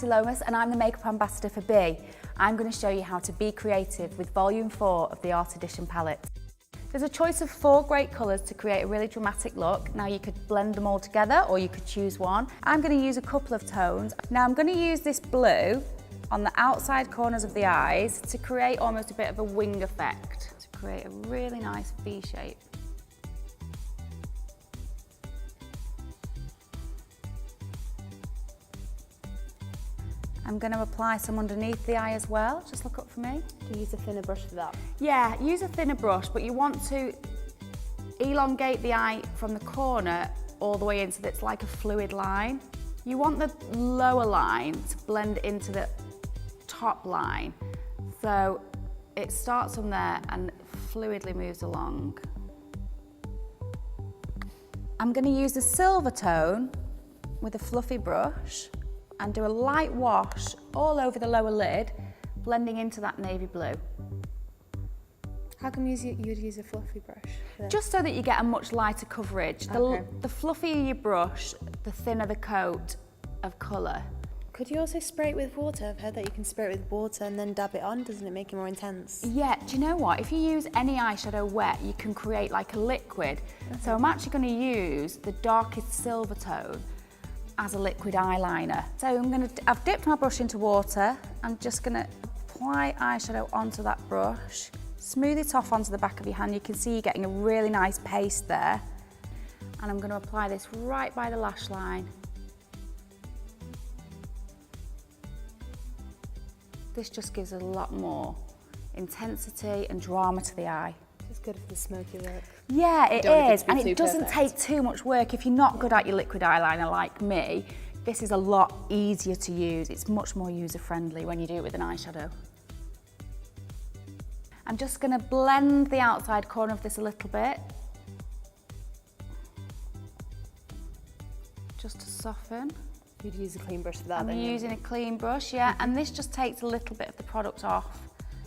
Lomas and I'm the makeup ambassador for Be. I'm going to show you how to be creative with volume 4 of the Art Edition palette. There's a choice of 4 great colours to create a really dramatic look. Now you could blend them all together or you could choose one. I'm going to use a couple of tones. Now I'm going to use this blue on the outside corners of the eyes to create almost a bit of a wing effect, to create a really nice V shape. I'm going to apply some underneath the eye as well. Just look up for me. Do you use a thinner brush for that? Yeah, use a thinner brush, but you want to elongate the eye from the corner all the way in so that it's like a fluid line. You want the lower line to blend into the top line. So it starts from there and fluidly moves along. I'm going to use a silver tone with a fluffy brush and do a light wash all over the lower lid, blending into that navy blue. How come you would use a fluffy brush? Just so that you get a much lighter coverage. Okay. The fluffier your brush, the thinner the coat of colour. Could you also spray it with water? I've heard that you can spray it with water and then dab it on. Doesn't it make it more intense? Yeah, do you know what? If you use any eyeshadow wet, you can create like a liquid. Okay. So I'm actually going to use the darkest silver tone as a liquid eyeliner. So I've dipped my brush into water. I'm just gonna apply eyeshadow onto that brush. Smooth it off onto the back of your hand. You can see you're getting a really nice paste there. And I'm gonna apply this right by the lash line. This just gives a lot more intensity and drama to the eye. It's good for the smoky look. Yeah, it is, and it doesn't take too much work. If you're not good at your liquid eyeliner like me, this is a lot easier to use. It's much more user-friendly when you do it with an eyeshadow. I'm just going to blend the outside corner of this a little bit, just to soften. You'd use a clean brush for that. I'm using a clean brush, yeah, and this just takes a little bit of the product off.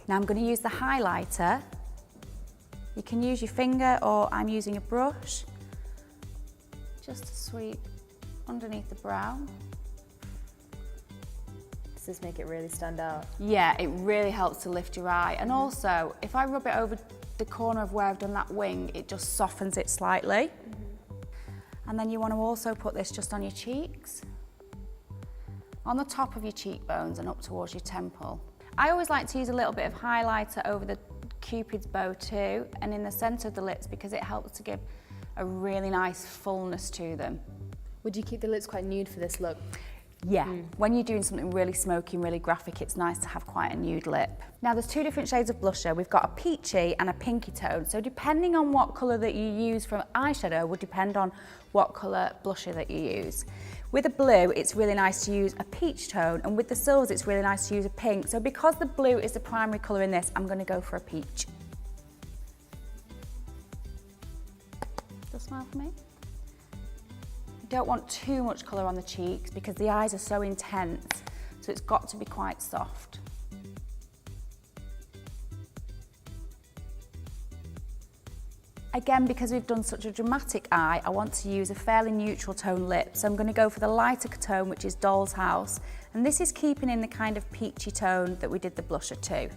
Now I'm going to use the highlighter. You can use your finger or I'm using a brush just to sweep underneath the brow. Does this make it really stand out? Yeah, it really helps to lift your eye. And also, if I rub it over the corner of where I've done that wing, it just softens it slightly. And then you want to also put this just on your cheeks, on the top of your cheekbones and up towards your temple. I always like to use a little bit of highlighter over the Cupid's bow too, and in the centre of the lips because it helps to give a really nice fullness to them. Would you keep the lips quite nude for this look? Yeah, when you're doing something really smoky and really graphic, it's nice to have quite a nude lip. Now there's 2 different shades of blusher. We've got a peachy and a pinky tone. So depending on what colour that you use from eyeshadow would depend on what colour blusher that you use. With a blue, it's really nice to use a peach tone, and with the silvers, it's really nice to use a pink. So because the blue is the primary colour in this, I'm going to go for a peach. Just smile for me. You don't want too much colour on the cheeks because the eyes are so intense, so it's got to be quite soft. Again, because we've done such a dramatic eye, I want to use a fairly neutral tone lip. So I'm going to go for the lighter tone, which is Doll's House. And this is keeping in the kind of peachy tone that we did the blusher to.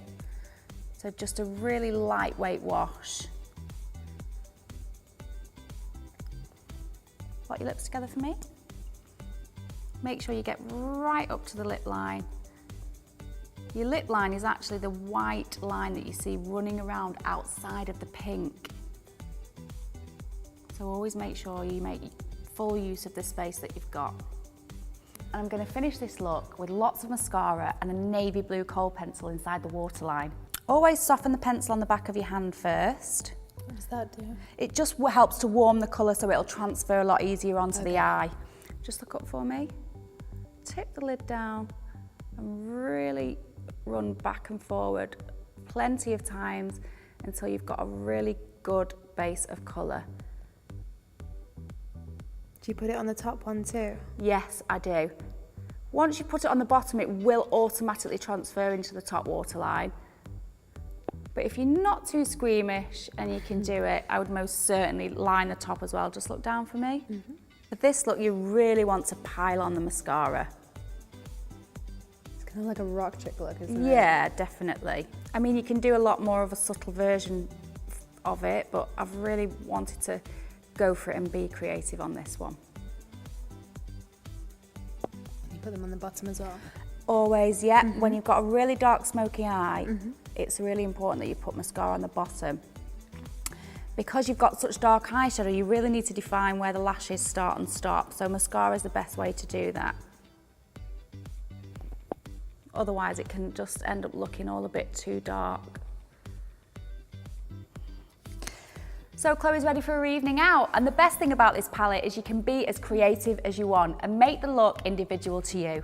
So just a really lightweight wash. Put your lips together for me. Make sure you get right up to the lip line. Your lip line is actually the white line that you see running around outside of the pink. So always make sure you make full use of the space that you've got. And I'm going to finish this look with lots of mascara and a navy blue kohl pencil inside the waterline. Always soften the pencil on the back of your hand first. What does that do? It just helps to warm the colour so it'll transfer a lot easier onto the eye. Just look up for me. Tip the lid down and really run back and forward plenty of times until you've got a really good base of colour. Do you put it on the top one too? Yes, I do. Once you put it on the bottom, it will automatically transfer into the top waterline. But if you're not too squeamish and you can do it, I would most certainly line the top as well. Just look down for me. For this look, you really want to pile on the mascara. Kind of like a rock chick look, isn't it? Yeah, definitely. I mean, you can do a lot more of a subtle version of it, but I've really wanted to go for it and be creative on this one. You put them on the bottom as well. Always, yeah. When you've got a really dark smoky eye, it's really important that you put mascara on the bottom. Because you've got such dark eyeshadow, you really need to define where the lashes start and stop. So mascara is the best way to do that. Otherwise, it can just end up looking all a bit too dark. So Chloe's ready for her evening out. And the best thing about this palette is you can be as creative as you want and make the look individual to you.